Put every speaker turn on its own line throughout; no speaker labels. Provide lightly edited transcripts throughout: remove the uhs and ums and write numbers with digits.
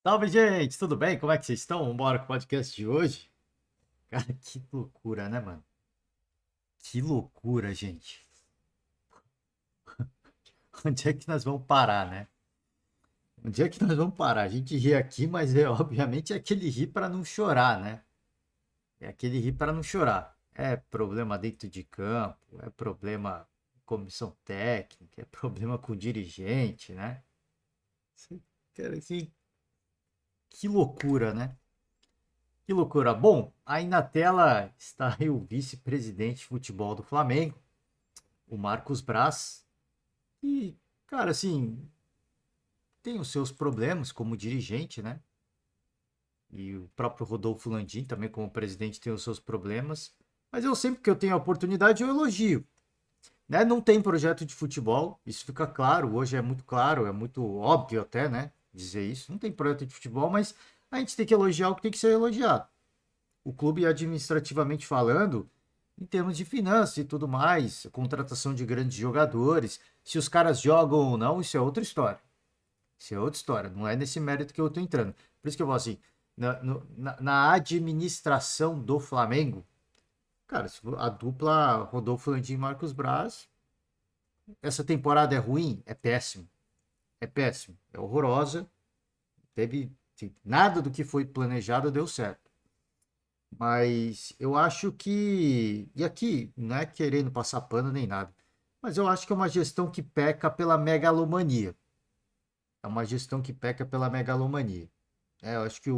Salve, gente! Tudo bem? Como é que vocês estão? Vamos embora com o podcast de hoje? Cara, que loucura, né, mano? Que loucura, gente. Onde é que nós vamos parar, né? Onde é que nós vamos parar? A gente ri aqui, mas obviamente é aquele rir para não chorar, né? É aquele rir para não chorar. É problema dentro de campo, é problema com comissão técnica, é problema com o dirigente, né? Cara, que loucura, né? Que loucura. Bom, aí na tela está aí o vice-presidente de futebol do Flamengo, o Marcos Braz. E, cara, assim, tem os seus problemas como dirigente, né? E o próprio Rodolfo Landim também como presidente tem os seus problemas. Mas eu sempre que eu tenho a oportunidade eu elogio, né? Não tem projeto de futebol, isso fica claro, hoje é muito claro, é muito óbvio até, né? Dizer isso. Não tem projeto de futebol, mas a gente tem que elogiar o que tem que ser elogiado. O clube, administrativamente falando, em termos de finanças e tudo mais, contratação de grandes jogadores, se os caras jogam ou não, isso é outra história. Isso é outra história, não é nesse mérito que eu estou entrando. Por isso que eu falo assim, na administração do Flamengo, cara, a dupla Rodolfo Landim e Marcos Braz, essa temporada é ruim? É péssimo. É péssimo. É horrorosa. Teve, assim, nada do que foi planejado deu certo. Mas eu acho que. E aqui, não é querendo passar pano nem nada. Mas eu acho que é uma gestão que peca pela megalomania. É uma gestão que peca pela megalomania. Eu acho que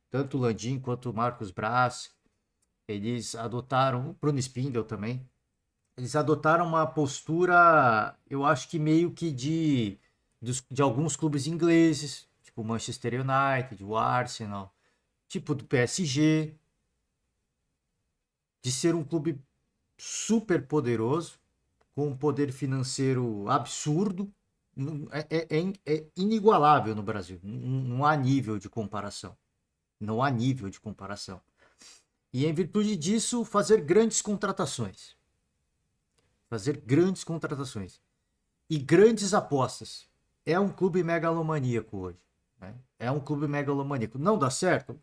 tanto o Landim quanto o Marcos Braz, eles adotaram, o Bruno Spindel também, eles adotaram uma postura, eu acho que meio que de alguns clubes ingleses, tipo o Manchester United, o Arsenal, tipo do PSG, de ser um clube super poderoso, com um poder financeiro absurdo, é inigualável no Brasil. Não há nível de comparação. Não há nível de comparação. E em virtude disso, fazer grandes contratações. Fazer grandes contratações. E grandes apostas. É um clube megalomaníaco hoje. Né? É um clube megalomaníaco. Não dá certo?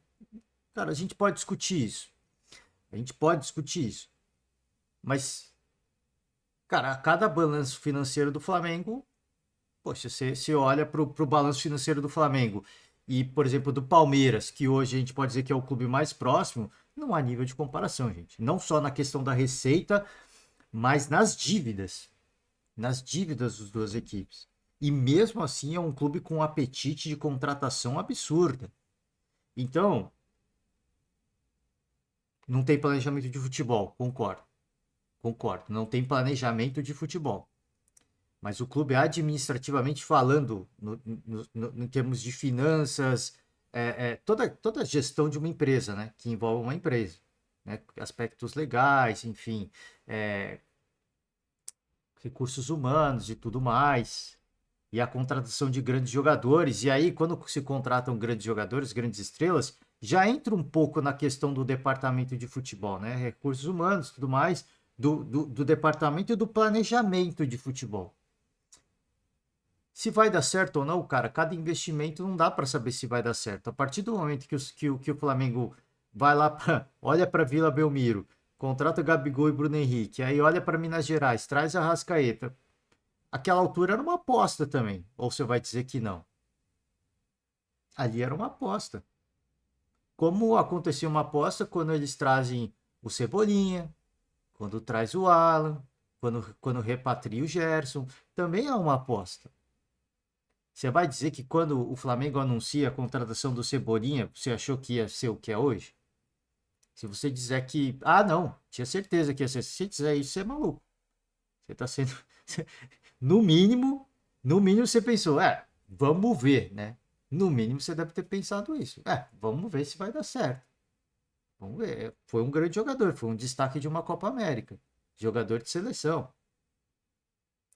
Cara, a gente pode discutir isso. A gente pode discutir isso. Mas, cara, a cada balanço financeiro do Flamengo, poxa, você olha para o balanço financeiro do Flamengo e, por exemplo, do Palmeiras, que hoje a gente pode dizer que é o clube mais próximo, não há nível de comparação, gente. Não só na questão da receita, mas nas dívidas. Nas dívidas das duas equipes. E mesmo assim é um clube com um apetite de contratação absurda. Então, não tem planejamento de futebol, concordo. Concordo, não tem planejamento de futebol. Mas o clube, administrativamente falando, em termos de finanças, toda a gestão de uma empresa, né? Que envolve uma empresa. Né, aspectos legais, enfim, é, recursos humanos e tudo mais. E a contratação de grandes jogadores. E aí, quando se contratam grandes jogadores, grandes estrelas, já entra um pouco na questão do departamento de futebol, né? Recursos humanos, tudo mais, do departamento e do planejamento de futebol. Se vai dar certo ou não, cara, cada investimento não dá para saber se vai dar certo. A partir do momento que o Flamengo vai lá, olha para Vila Belmiro, contrata Gabigol e Bruno Henrique, aí olha para Minas Gerais, traz a Rascaeta. Aquela altura era uma aposta também. Ou você vai dizer que não? Ali era uma aposta. Como acontecia uma aposta quando eles trazem o Cebolinha, quando traz o Alan, quando repatria o Gerson, também é uma aposta. Você vai dizer que quando o Flamengo anuncia a contratação do Cebolinha, você achou que ia ser o que é hoje? Se você dizer que, ah, não, tinha certeza que ia ser. Se você dizer isso, você é maluco. Você está sendo, no mínimo, no mínimo você pensou, vamos ver, né? No mínimo você deve ter pensado isso. Vamos ver se vai dar certo. Vamos ver. Foi um grande jogador, foi um destaque de uma Copa América. Jogador de seleção.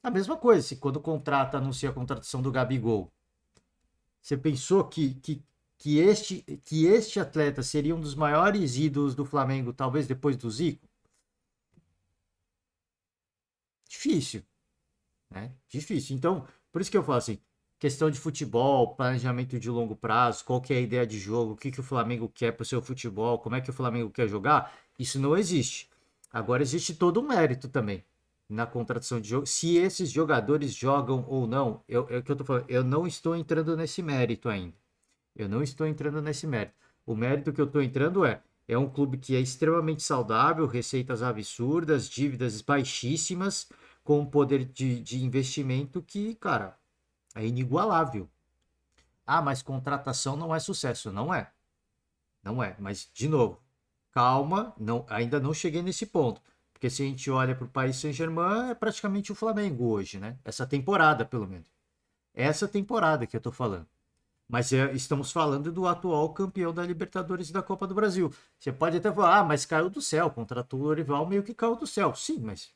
A mesma coisa, se quando contrata, anuncia a contratação do Gabigol. Você pensou que este atleta seria um dos maiores ídolos do Flamengo, talvez depois do Zico? Difícil, né? Difícil. Então, por isso que eu falo assim, questão de futebol, planejamento de longo prazo, qual que é a ideia de jogo, o que que o Flamengo quer para o seu futebol, como é que o Flamengo quer jogar, isso não existe. Agora existe todo um mérito também na contratação de jogo. Se esses jogadores jogam ou não, é o que eu tô falando, eu não estou entrando nesse mérito ainda. Eu não estou entrando nesse mérito. O mérito que eu estou entrando é um clube que é extremamente saudável, receitas absurdas, dívidas baixíssimas, com um poder de investimento que, cara, é inigualável. Ah, mas contratação não é sucesso. Não é. Não é. Mas, de novo, calma, não, ainda não cheguei nesse ponto. Porque se a gente olha para o Paris Saint-Germain, é praticamente o Flamengo hoje, né? Essa temporada, pelo menos. Essa temporada que eu tô falando. Mas estamos falando do atual campeão da Libertadores e da Copa do Brasil. Você pode até falar, ah, mas caiu do céu, contratou o Dorival, meio que caiu do céu. Sim, mas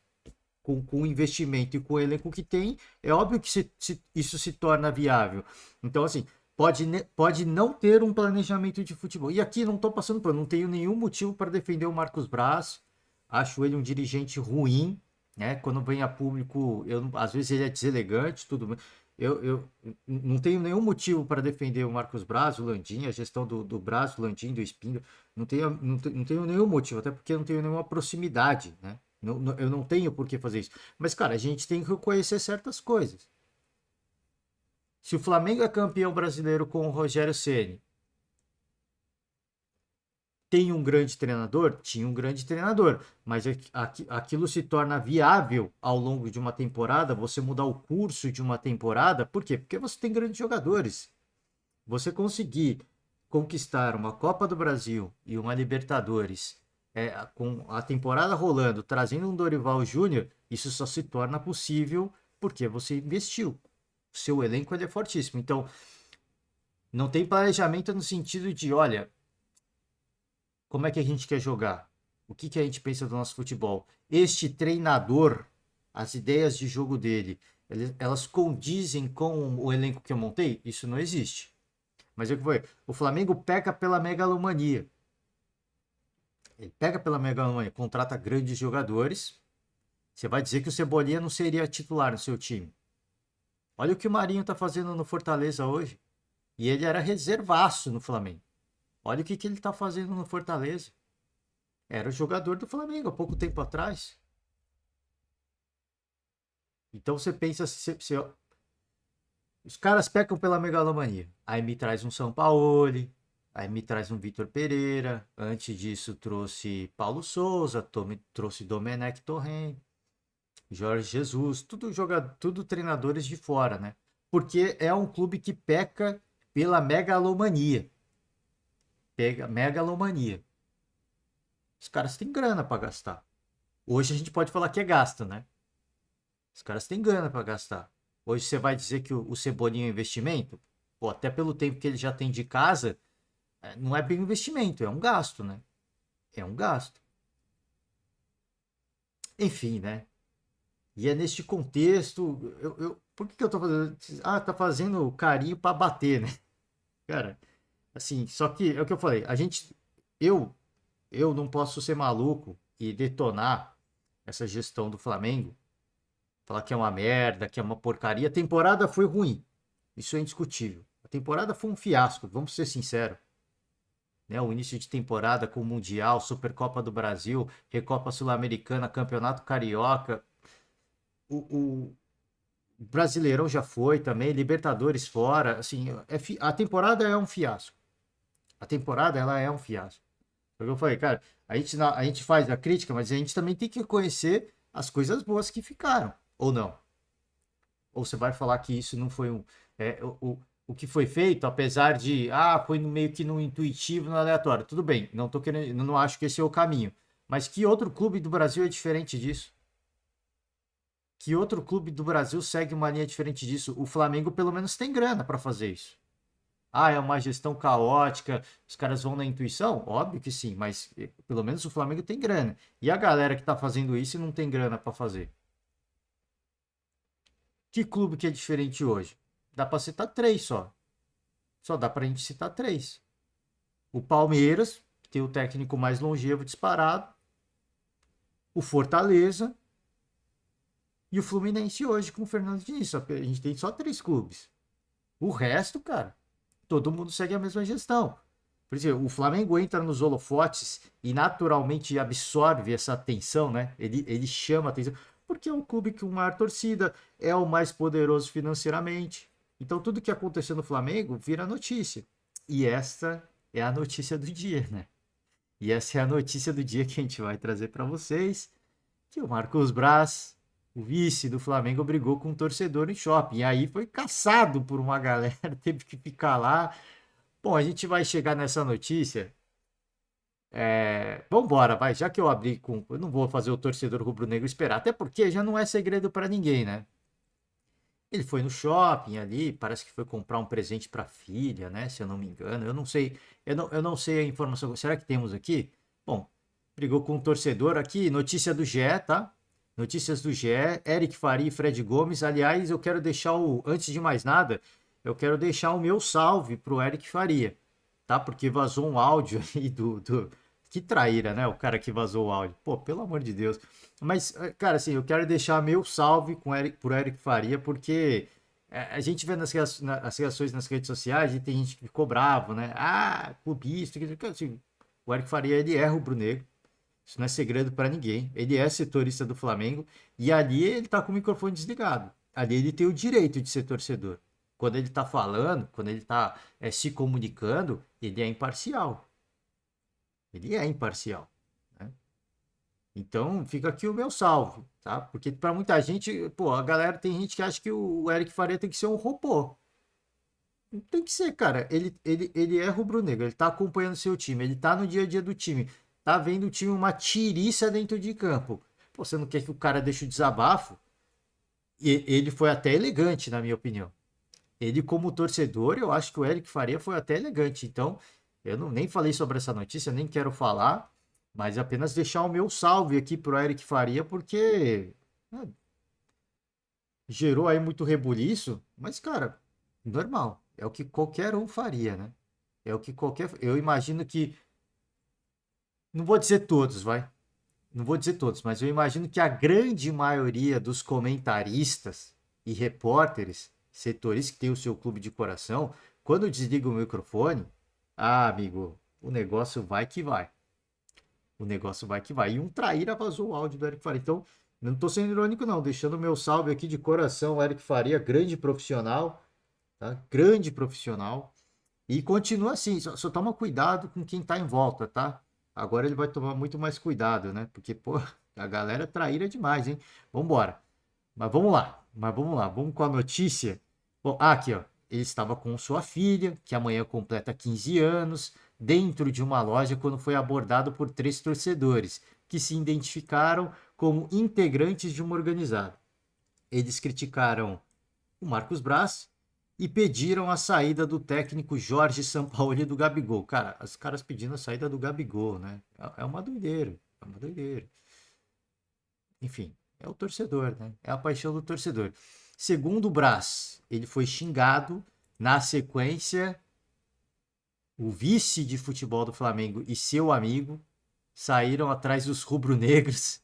com o investimento e com o elenco que tem, é óbvio que isso se torna viável. Então, assim, pode não ter um planejamento de futebol. E aqui não estou passando por, não tenho nenhum motivo para defender o Marcos Braz. Acho ele um dirigente ruim, né? Quando vem a público, às vezes ele é deselegante, tudo bem. Eu não tenho nenhum motivo para defender o Marcos Braz, o Landim, a gestão do Braz, do Landim, do Espíndola. Não tenho nenhum motivo, até porque eu não tenho nenhuma proximidade, né? Eu não tenho por que fazer isso. Mas, cara, a gente tem que reconhecer certas coisas. Se o Flamengo é campeão brasileiro com o Rogério Ceni, tem um grande treinador? Tinha um grande treinador. Mas aquilo se torna viável ao longo de uma temporada, você mudar o curso de uma temporada. Por quê? Porque você tem grandes jogadores. Você conseguir conquistar uma Copa do Brasil e uma Libertadores com a temporada rolando, trazendo um Dorival Júnior, isso só se torna possível porque você investiu. Seu elenco ele é fortíssimo. Então, não tem planejamento no sentido de, olha, como é que a gente quer jogar? O que que a gente pensa do nosso futebol? Este treinador, as ideias de jogo dele, elas condizem com o elenco que eu montei? Isso não existe. Mas é o que foi? O Flamengo peca pela megalomania. Ele pega pela megalomania, contrata grandes jogadores. Você vai dizer que o Cebolinha não seria titular no seu time. Olha o que o Marinho tá fazendo no Fortaleza hoje. E ele era reservaço no Flamengo. Olha o que ele tá fazendo no Fortaleza. Era o jogador do Flamengo há pouco tempo atrás. Então você pensa, os caras pecam pela megalomania. Aí me traz um Sampaoli, aí me traz um Vitor Pereira. Antes disso trouxe Paulo Souza, trouxe Domenech Torrent, Jorge Jesus, tudo treinadores de fora, né? Porque é um clube que peca pela megalomania. Pega megalomania. Os caras têm grana para gastar. Hoje a gente pode falar que é gasto, né? Os caras têm grana para gastar. Hoje você vai dizer que o Cebolinha é um investimento? Pô, até pelo tempo que ele já tem de casa, não é bem um investimento, é um gasto, né? É um gasto. Enfim, né? E é neste contexto, por que eu tô fazendo? Ah, tá fazendo carinho para bater, né? Cara, assim, só que é o que eu falei, eu, eu não posso ser maluco e detonar essa gestão do Flamengo, falar que é uma merda, que é uma porcaria. A temporada foi ruim, isso é indiscutível. A temporada foi um fiasco, vamos ser sinceros. Né? O início de temporada com o Mundial, Supercopa do Brasil, Recopa Sul-Americana, Campeonato Carioca, o Brasileirão já foi também, Libertadores fora, assim, a temporada é um fiasco. A temporada ela é um fiasco. Porque eu falei, cara, a gente faz a crítica, mas a gente também tem que conhecer as coisas boas que ficaram, ou não. Ou você vai falar que isso não foi o que foi feito, apesar de, foi no meio que no intuitivo, no aleatório. Tudo bem, não tô querendo, não acho que esse é o caminho. Mas que outro clube do Brasil é diferente disso? Que outro clube do Brasil segue uma linha diferente disso? O Flamengo pelo menos tem grana para fazer isso. Ah, é uma gestão caótica, os caras vão na intuição? Óbvio que sim, mas pelo menos o Flamengo tem grana. E a galera que tá fazendo isso não tem grana para fazer. Que clube que é diferente hoje? Dá para citar três só. Só dá pra gente citar três. O Palmeiras, que tem o técnico mais longevo disparado. O Fortaleza e o Fluminense hoje com o Fernando Diniz. A gente tem só três clubes. O resto, cara, todo mundo segue a mesma gestão. Por exemplo, o Flamengo entra nos holofotes e naturalmente absorve essa atenção, né? Ele chama a atenção, porque é um clube com maior torcida, é o mais poderoso financeiramente. Então tudo que aconteceu no Flamengo vira notícia. E essa é a notícia do dia, né? E essa é a notícia do dia que a gente vai trazer para vocês, que o Marcos Braz, o vice do Flamengo, brigou com um torcedor em shopping. E aí foi caçado por uma galera, teve que ficar lá. Bom, a gente vai chegar nessa notícia. Vambora, vai. Já que eu abri com. Eu não vou fazer o torcedor rubro-negro esperar, até porque já não é segredo para ninguém, né? Ele foi no shopping ali, parece que foi comprar um presente para a filha, né? Se eu não me engano. Eu não sei, eu não sei a informação. Será que temos aqui? Bom, brigou com um torcedor aqui, notícia do GE, tá? Notícias do GE, Eric Faria e Fred Gomes. Aliás, eu quero deixar o. Antes de mais nada, eu quero deixar o meu salve pro Eric Faria, tá? Porque vazou um áudio aí do. Que traíra, né? O cara que vazou o áudio. Pô, pelo amor de Deus. Mas, cara, assim, eu quero deixar meu salve com Eric, por Eric Faria, porque a gente vê as reações nas redes sociais e tem gente que ficou bravo, né? Ah, clubista, assim, o Eric Faria, ele é rubro-negro, isso não é segredo para ninguém. Ele é setorista do Flamengo e ali ele tá com o microfone desligado. Ali ele tem o direito de ser torcedor. Quando ele tá falando, quando ele tá se comunicando, ele é imparcial. Ele é imparcial, né? Então, fica aqui o meu salve, tá? Porque para muita gente, pô, a galera tem gente que acha que o Eric Faria tem que ser um robô. Não tem que ser, cara. Ele é rubro-negro, ele tá acompanhando seu time, ele tá no dia a dia do time, tá vendo o time uma tiriça dentro de campo. Pô, você não quer que o cara deixe o desabafo? E ele foi até elegante, na minha opinião. Ele, como torcedor, eu acho que o Eric Faria foi até elegante. Então, eu não, nem falei sobre essa notícia, nem quero falar, mas apenas deixar o meu salve aqui pro Eric Faria, porque gerou aí muito rebuliço, mas, cara, normal. É o que qualquer um faria, né? É o que qualquer. Eu imagino que. Não vou dizer todos, vai. Não vou dizer todos, mas eu imagino que a grande maioria dos comentaristas e repórteres, setores que têm o seu clube de coração, quando desliga o microfone, ah, amigo, o negócio vai que vai. O negócio vai que vai. E um traíra vazou o áudio do Eric Faria. Então, não estou sendo irônico, não. Deixando o meu salve aqui de coração, Eric Faria, grande profissional, tá? Grande profissional. E continua assim, só toma cuidado com quem tá em volta, tá? Agora ele vai tomar muito mais cuidado, né? Porque, pô, a galera é traíra demais, hein? Vambora. Mas vamos lá. Vamos com a notícia. Bom, aqui, ó. Ele estava com sua filha, que amanhã completa 15 anos, dentro de uma loja quando foi abordado por três torcedores, que se identificaram como integrantes de uma organizada. Eles criticaram o Marcos Braz e pediram a saída do técnico Jorge Sampaoli e do Gabigol. Cara, os caras pedindo a saída do Gabigol, né? É uma doideira, é uma doideira. Enfim, é o torcedor, né? É a paixão do torcedor. Segundo o Braz, ele foi xingado. Na sequência, o vice de futebol do Flamengo e seu amigo saíram atrás dos rubro-negros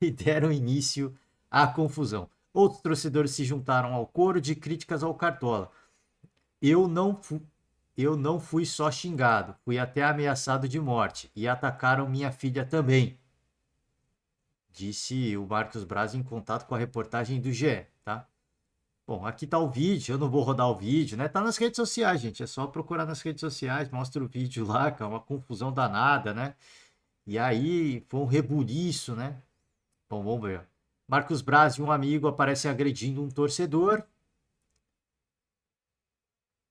e deram início à confusão. Outros torcedores se juntaram ao coro de críticas ao Cartola. Eu não, eu não fui só xingado, fui até ameaçado de morte e atacaram minha filha também, disse o Marcos Braz em contato com a reportagem do GE, tá? Bom, aqui tá o vídeo, eu não vou rodar o vídeo, né? Tá nas redes sociais, gente, é só procurar nas redes sociais, mostra o vídeo lá, que é uma confusão danada, né? E aí foi um rebuliço, né? Bom, vamos ver. Marcos Braz e um amigo aparecem agredindo um torcedor.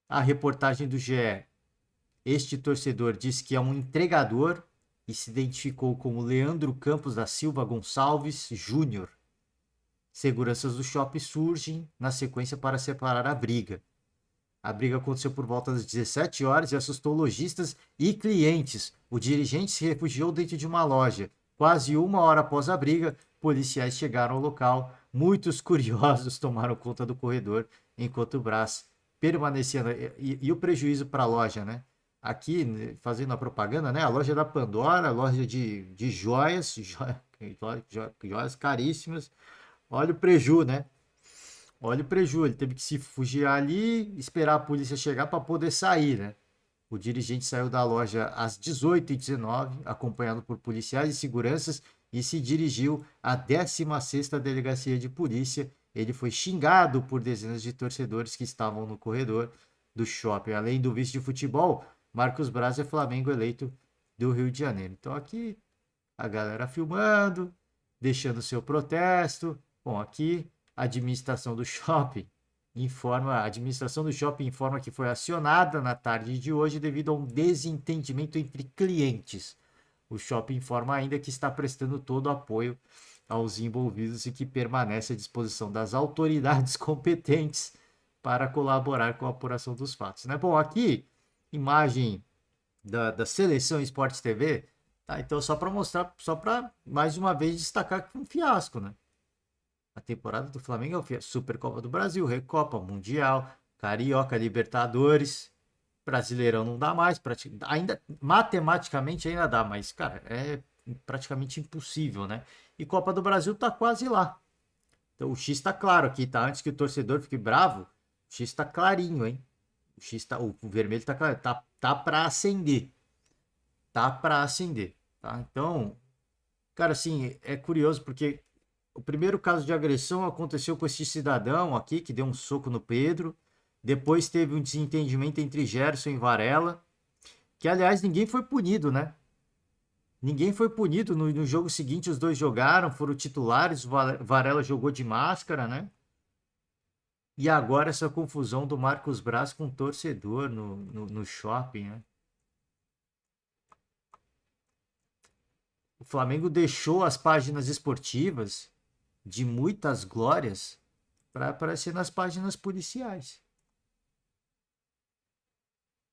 A reportagem do GE. Este torcedor diz que é um entregador e se identificou como Leandro Campos da Silva Gonçalves Júnior. Seguranças do shopping surgem na sequência para separar a briga. A briga aconteceu por volta das 17 horas e assustou lojistas e clientes. O dirigente se refugiou dentro de uma loja. Quase uma hora após a briga, policiais chegaram ao local. Muitos curiosos tomaram conta do corredor, enquanto o Brás permanecia. E o prejuízo para a loja, né? Aqui, fazendo a propaganda, né? A loja da Pandora, loja de joias, joias caríssimas. Olha o preju, né? Olha o preju, ele teve que se fugir ali, esperar a polícia chegar para poder sair, né? O dirigente saiu da loja às 18h19, acompanhado por policiais e seguranças, e se dirigiu à 16ª Delegacia de Polícia. Ele foi xingado por dezenas de torcedores que estavam no corredor do shopping. Além do vice de futebol, Marcos Braz é Flamengo eleito do Rio de Janeiro. Então aqui a galera filmando, deixando seu protesto. Bom, aqui a administração do shopping informa que foi acionada na tarde de hoje devido a um desentendimento entre clientes. O shopping informa ainda que está prestando todo o apoio aos envolvidos e que permanece à disposição das autoridades competentes para colaborar com a apuração dos fatos, né? Bom, aqui, imagem da Seleção Esporte TV, tá? Então, só para mostrar, só para mais uma vez destacar que foi um fiasco, né? A temporada do Flamengo é o fiasco. Supercopa do Brasil, Recopa, Mundial, Carioca, Libertadores, Brasileirão não dá mais, ainda matematicamente ainda dá, mas cara, é praticamente impossível, né? E Copa do Brasil tá quase lá. Então o X tá claro aqui, tá? Antes que o torcedor fique bravo, o X tá clarinho, hein? O vermelho tá claro, tá para acender. Tá para acender, tá? Então, cara, assim, é curioso porque o primeiro caso de agressão aconteceu com esse cidadão aqui que deu um soco no Pedro. Depois teve um desentendimento entre Gerson e Varela, que aliás ninguém foi punido, né? Ninguém foi punido. No jogo seguinte os dois jogaram, foram titulares, o Varela jogou de máscara, né? E agora essa confusão do Marcos Braz com o torcedor no shopping, né? O Flamengo deixou as páginas esportivas de muitas glórias para aparecer nas páginas policiais.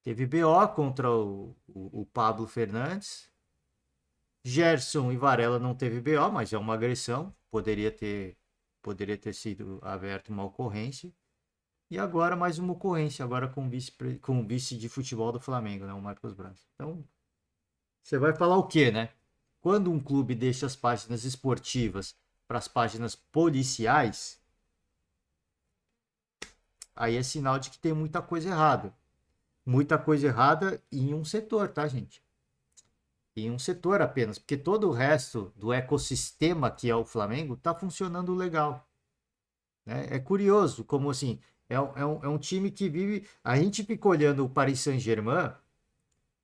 Teve BO contra o Pablo Fernandes. Gerson e Varela não teve BO, mas é uma agressão. Poderia ter sido aberta uma ocorrência. E agora mais uma ocorrência, agora com o vice de futebol do Flamengo, né, o Marcos Braz. Então, você vai falar o quê, né? Quando um clube deixa as páginas esportivas para as páginas policiais, aí é sinal de que tem muita coisa errada. Muita coisa errada em um setor, tá, gente? Em um setor apenas, porque todo o resto do ecossistema que é o Flamengo tá funcionando legal, né? É curioso como assim, é um time que vive. A gente fica olhando o Paris Saint-Germain,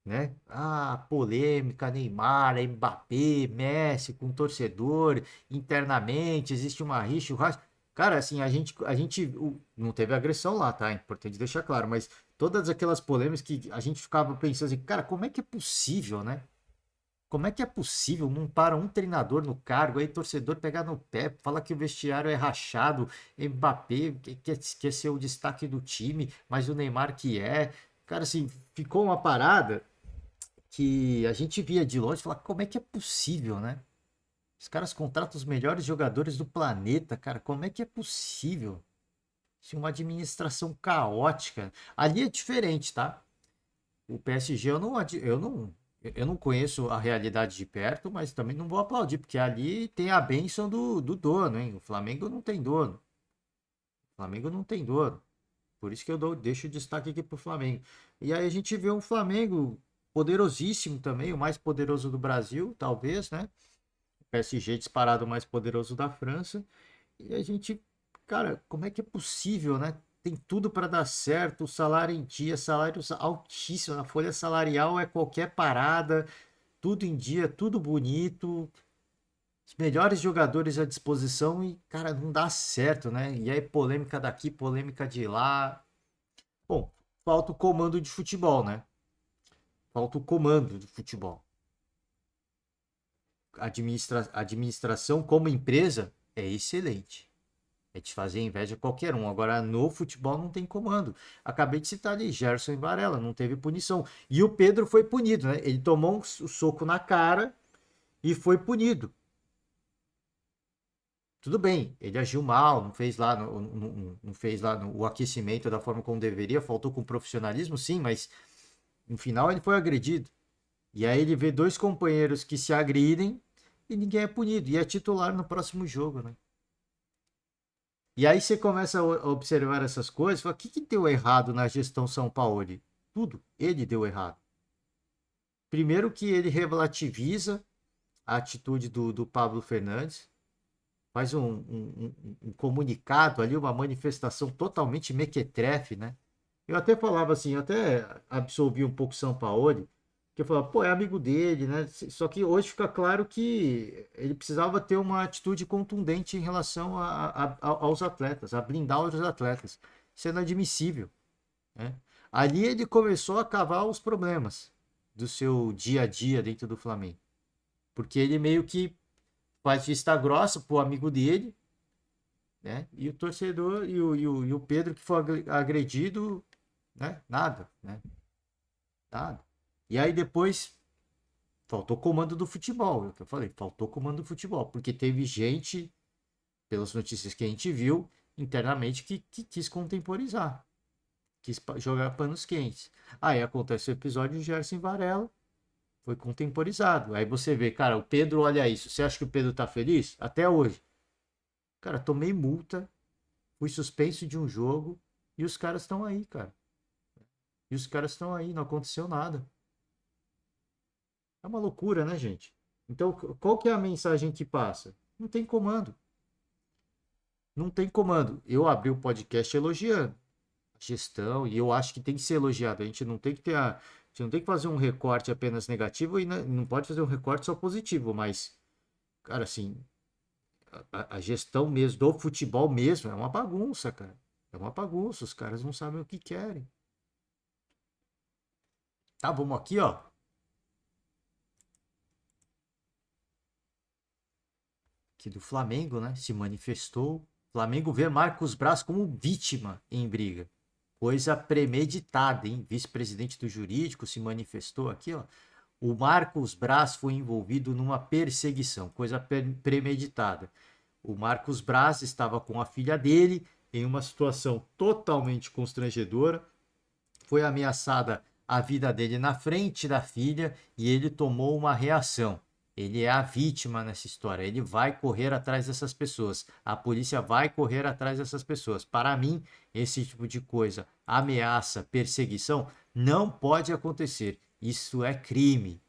né? Ah, polêmica, Neymar, Mbappé, Messi com torcedor, internamente existe uma rixa, cara, assim, não teve agressão lá, tá? É importante deixar claro, mas todas aquelas polêmicas que a gente ficava pensando assim, cara, como é que é possível, né? Como é que é possível? Não para um treinador no cargo, aí torcedor pegar no pé, fala que o vestiário é rachado, Mbappé quer ser o destaque do time, mas o Neymar que é. Cara, assim, ficou uma parada que a gente via de longe e falava, como é que é possível, né? Os caras contratam os melhores jogadores do planeta, cara, como é que é possível? Assim, uma administração caótica. Ali é diferente, tá? O PSG eu não conheço a realidade de perto, mas também não vou aplaudir, porque ali tem a bênção do dono, hein? O Flamengo não tem dono. O Flamengo não tem dono. Por isso que deixo o destaque aqui pro Flamengo. E aí a gente vê um Flamengo poderosíssimo também, o mais poderoso do Brasil, talvez, né? O PSG disparado o mais poderoso da França. E a gente, cara, como é que é possível, né? Tem tudo para dar certo, o salário em dia, salário altíssimo, a folha salarial é qualquer parada, tudo em dia, tudo bonito, os melhores jogadores à disposição e, cara, não dá certo, né? E aí polêmica daqui, polêmica de lá. Bom, falta o comando de futebol, né? Falta o comando de futebol. A administração como empresa é excelente. É de fazer inveja a qualquer um. Agora, no futebol não tem comando. Acabei de citar ali, Gerson e Varela, não teve punição. E o Pedro foi punido, né? Ele tomou um soco na cara e foi punido. Tudo bem, ele agiu mal, não fez lá, não fez lá o aquecimento da forma como deveria, faltou com profissionalismo, sim, mas no final ele foi agredido. E aí ele vê dois companheiros que se agridem e ninguém é punido. E é titular no próximo jogo, né? E aí você começa a observar essas coisas, fala, o que que deu errado na gestão São Paulo? Tudo, ele deu errado. Primeiro que ele relativiza a atitude do Pablo Fernandes, faz um comunicado ali, uma manifestação totalmente mequetrefe, né? Eu até falava assim, eu até absolvi um pouco São Paulo, que eu falava, pô, é amigo dele, né? Só que hoje fica claro que ele precisava ter uma atitude contundente em relação aos atletas, a blindar os atletas. Isso é inadmissível, né? Ali ele começou a cavar os problemas do seu dia a dia dentro do Flamengo. Porque ele meio que faz vista grossa pro amigo dele, né? E o torcedor e o Pedro que foi agredido, né? Nada, né? Nada. E aí depois faltou comando do futebol, é o que eu falei, faltou comando do futebol, porque teve gente, pelas notícias que a gente viu, internamente que quis contemporizar, quis jogar panos quentes. Aí acontece o episódio de Gerson Varela, foi contemporizado. Aí você vê, cara, o Pedro olha isso. Você acha que o Pedro tá feliz? Até hoje. Cara, tomei multa, fui suspenso de um jogo e os caras estão aí, cara. E os caras estão aí, não aconteceu nada. É uma loucura, né, gente? Então, qual que é a mensagem que passa? Não tem comando. Não tem comando. Eu abri o podcast elogiando a gestão e eu acho que tem que ser elogiado. A gente não tem que ter a gente não tem que fazer um recorte apenas negativo e não pode fazer um recorte só positivo, mas, cara, assim, a gestão mesmo do futebol mesmo é uma bagunça, cara. É uma bagunça, os caras não sabem o que querem. Tá, vamos aqui, ó. Que do Flamengo, né? Se manifestou. Flamengo vê Marcos Braz como vítima em briga. Coisa premeditada, hein? Vice-presidente do jurídico se manifestou aqui, ó. O Marcos Braz foi envolvido numa perseguição, coisa premeditada. O Marcos Braz estava com a filha dele em uma situação totalmente constrangedora. Foi ameaçada a vida dele na frente da filha e ele tomou uma reação. Ele é a vítima nessa história. Ele vai correr atrás dessas pessoas. A polícia vai correr atrás dessas pessoas. Para mim, esse tipo de coisa, ameaça, perseguição, não pode acontecer. Isso é crime.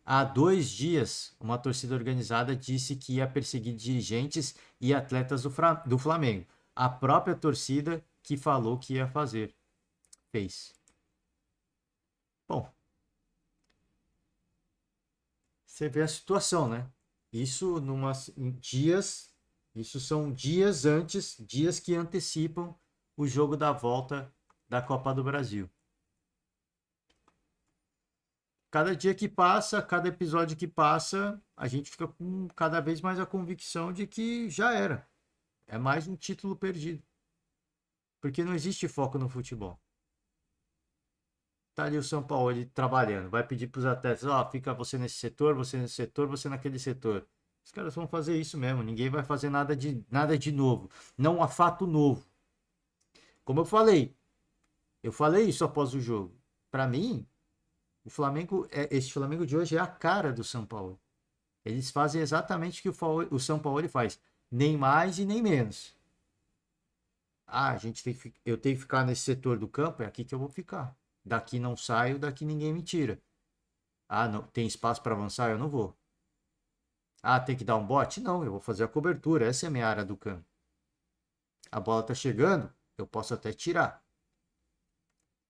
Há 2 dias, uma torcida organizada disse que ia perseguir dirigentes e atletas do Flamengo. A própria torcida que falou que ia fazer, fez. Bom, você vê a situação, né? Isso em dias, isso são dias antes, dias que antecipam o jogo da volta da Copa do Brasil. Cada dia que passa, cada episódio que passa, a gente fica com cada vez mais a convicção de que já era. É mais um título perdido. Porque não existe foco no futebol. Tá ali o São Paulo ele trabalhando, vai pedir para os atletas, ó, fica você nesse setor, você naquele setor. Os caras vão fazer isso mesmo, ninguém vai fazer nada de novo. Não há fato novo. Como eu falei isso após o jogo. Para mim, esse Flamengo de hoje é a cara do São Paulo. Eles fazem exatamente o que o São Paulo faz, nem mais e nem menos. Ah, eu tenho que ficar nesse setor do campo, é aqui que eu vou ficar. Daqui não saio, daqui ninguém me tira. Ah, não, tem espaço para avançar? Eu não vou. Ah, tem que dar um bote? Não, eu vou fazer a cobertura. Essa é a minha área do campo. A bola tá chegando, eu posso até tirar.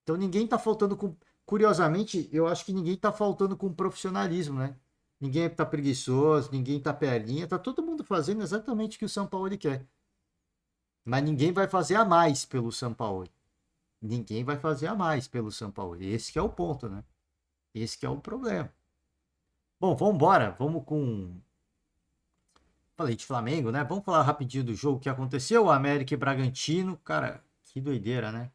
Então ninguém tá faltando com. Curiosamente, eu acho que ninguém tá faltando com profissionalismo, né? Ninguém tá preguiçoso, ninguém tá perninha, tá todo mundo fazendo exatamente o que o São Paulo quer. Mas ninguém vai fazer a mais pelo São Paulo. Ninguém vai fazer a mais pelo São Paulo. Esse que é o ponto, né? Esse que é o problema. Bom, vamos embora. Vamos com. Falei de Flamengo, né? Vamos falar rapidinho do jogo que aconteceu. América e Bragantino. Cara, que doideira, né?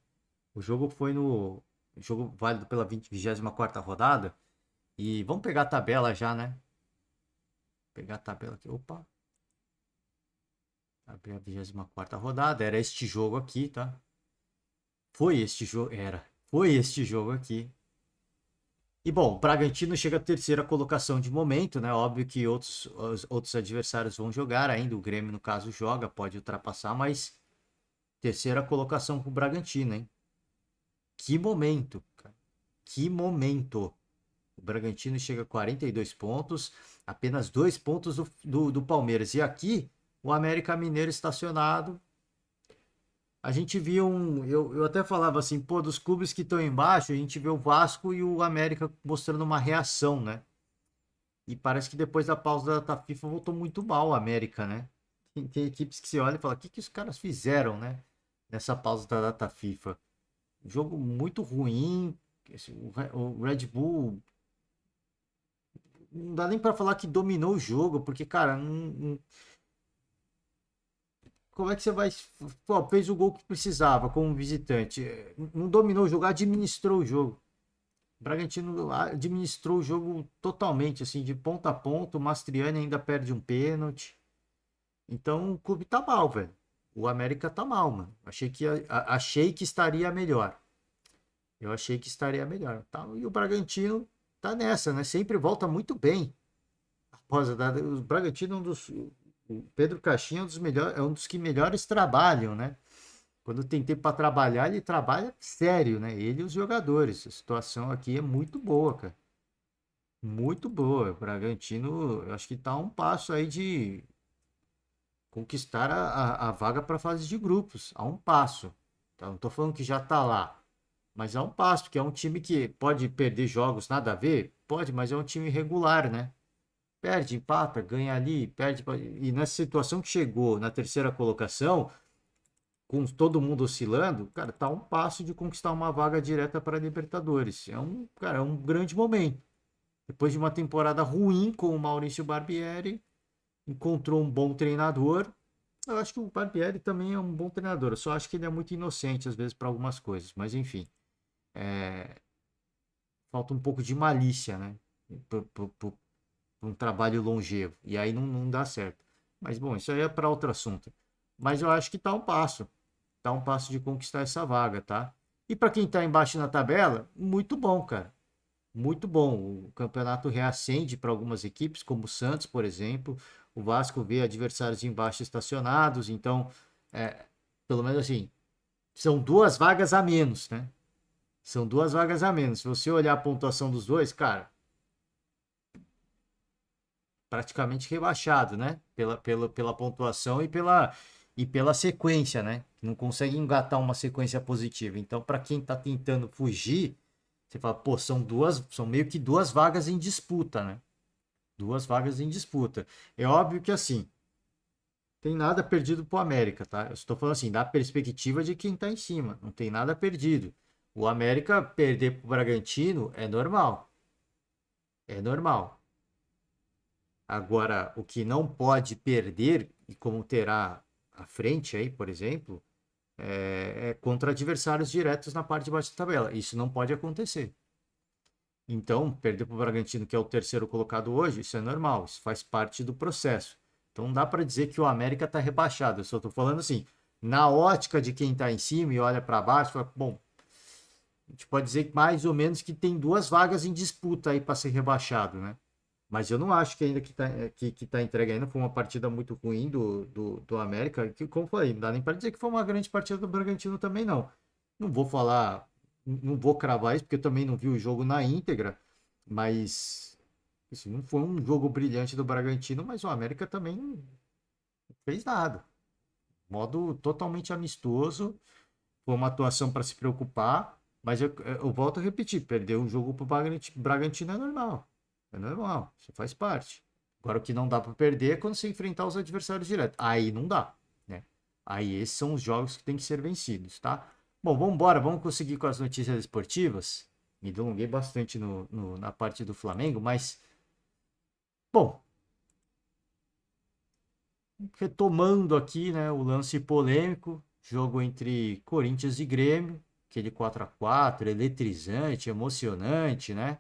O jogo foi no. O jogo válido pela 24ª rodada. E vamos pegar a tabela já, né? Pegar a tabela aqui. Opa. Abrir a 24ª rodada. Era este jogo aqui, tá? Foi este jogo. Era. Foi este jogo aqui. E bom, o Bragantino chega à terceira colocação de momento, né? Óbvio que outros adversários vão jogar ainda. O Grêmio, no caso, joga, pode ultrapassar, mas terceira colocação para o Bragantino, hein? Que momento, cara. Que momento. O Bragantino chega a 42 pontos, apenas 2 pontos do Palmeiras. E aqui, o América Mineiro estacionado. A gente viu eu até falava assim, pô, dos clubes que estão embaixo, a gente vê o Vasco e o América mostrando uma reação, né? E parece que depois da pausa da data FIFA voltou muito mal o América, né? Tem equipes que você olha e fala, o que os caras fizeram, né? Nessa pausa da data FIFA. Jogo muito ruim. O Red Bull não dá nem pra falar que dominou o jogo, porque, cara, como é que você vai. Pô, fez o gol que precisava como visitante. Não dominou o jogo, administrou o jogo. O Bragantino administrou o jogo totalmente, assim, de ponta a ponta. O Mastriani ainda perde um pênalti. Então o clube tá mal, velho. O América tá mal, mano. Achei que estaria melhor. Eu achei que estaria melhor. Tá? E o Bragantino tá nessa, né? Sempre volta muito bem. Após o Bragantino é um dos. O Pedro Caixinha é um dos melhores, é um dos que melhores trabalham, né? Quando tem tempo para trabalhar, ele trabalha sério, né? Ele e os jogadores. A situação aqui é muito boa, cara. Muito boa. O Bragantino, eu acho que tá a um passo aí de conquistar a vaga para a fase de grupos. A um passo. Tá? Não tô falando que já tá lá. Mas a um passo, porque é um time que pode perder jogos, nada a ver? Pode, mas é um time regular, né? Perde, empata, ganha ali, perde. E nessa situação que chegou na terceira colocação, com todo mundo oscilando, cara, tá a um passo de conquistar uma vaga direta para a Libertadores. Cara, é um grande momento. Depois de uma temporada ruim com o Maurício Barbieri, encontrou um bom treinador. Eu acho que o Barbieri também é um bom treinador. Eu só acho que ele é muito inocente às vezes para algumas coisas. Mas enfim, falta um pouco de malícia, né? Para um trabalho longevo. E aí não dá certo. Mas bom, isso aí é para outro assunto. Mas eu acho que tá um passo. Tá um passo de conquistar essa vaga, tá? E para quem tá embaixo na tabela, muito bom, cara. Muito bom. O campeonato reacende para algumas equipes, como o Santos, por exemplo. O Vasco vê adversários embaixo estacionados. Então, é, pelo menos assim, são 2 vagas a menos, né? São 2 vagas a menos. Se você olhar a pontuação dos dois, cara, praticamente rebaixado, né? Pela pontuação e pela sequência, né? Não consegue engatar uma sequência positiva. Então, para quem está tentando fugir, você fala, pô, são meio que 2 vagas em disputa, né? 2 vagas em disputa. É óbvio que assim, tem nada perdido pro América, tá? Eu estou falando assim, da perspectiva de quem tá em cima. Não tem nada perdido. O América perder pro Bragantino é normal. É normal. Agora, o que não pode perder, e como terá à frente aí, por exemplo, é contra adversários diretos na parte de baixo da tabela. Isso não pode acontecer. Então, perder para o Bragantino, que é o terceiro colocado hoje, isso é normal, isso faz parte do processo. Então, não dá para dizer que o América está rebaixado. Eu só estou falando assim, na ótica de quem está em cima e olha para baixo, fala, bom, a gente pode dizer mais ou menos que tem 2 vagas em disputa aí para ser rebaixado, né? Mas eu não acho que ainda que tá entregue ainda. Foi uma partida muito ruim do América. Que, como eu falei, não dá nem para dizer que foi uma grande partida do Bragantino também, não. Não vou falar, não vou cravar isso, porque eu também não vi o jogo na íntegra. Mas assim, não foi um jogo brilhante do Bragantino, mas o América também não fez nada. Modo totalmente amistoso. Foi uma atuação para se preocupar. Mas eu volto a repetir: perder um jogo para o Bragantino é normal. É normal, isso faz parte. Agora, o que não dá para perder é quando você enfrentar os adversários direto. Aí não dá, né? Aí esses são os jogos que tem que ser vencidos, tá? Bom, vamos embora, vamos conseguir com as notícias esportivas. Me delonguei bastante na parte do Flamengo, mas, bom, retomando aqui, né, o lance polêmico, jogo entre Corinthians e Grêmio, aquele 4-4 eletrizante, emocionante, né?